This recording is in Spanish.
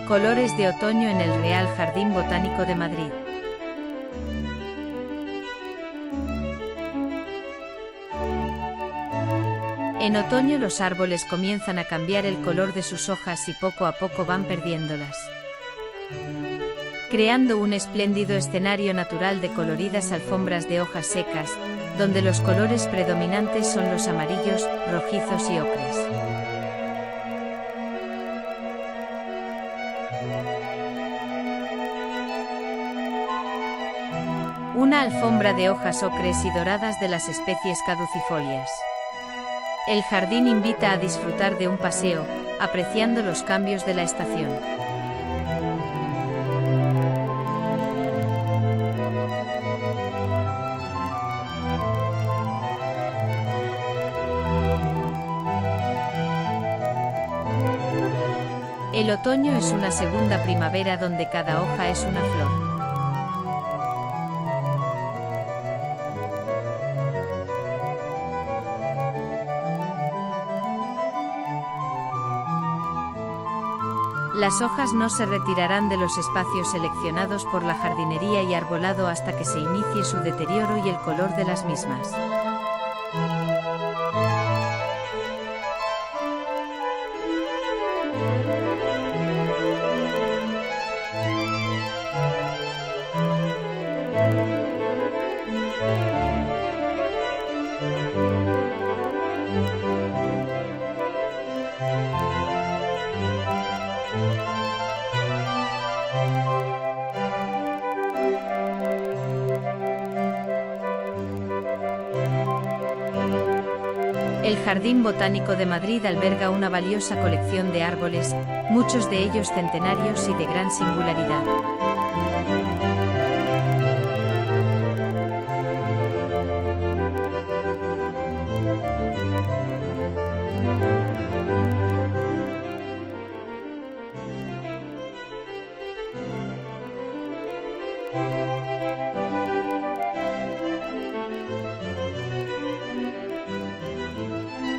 Colores de otoño en el Real Jardín Botánico de Madrid. En otoño los árboles comienzan a cambiar el color de sus hojas y poco a poco van perdiéndolas, creando un espléndido escenario natural de coloridas alfombras de hojas secas, donde los colores predominantes son los amarillos, rojizos y ocres. Una alfombra de hojas ocres y doradas de las especies caducifolias. El jardín invita a disfrutar de un paseo, apreciando los cambios de la estación. El otoño es una segunda primavera donde cada hoja es una flor. Las hojas no se retirarán de los espacios seleccionados por la jardinería y arbolado hasta que se inicie su deterioro y el color de las mismas. El Jardín Botánico de Madrid alberga una valiosa colección de árboles, muchos de ellos centenarios y de gran singularidad.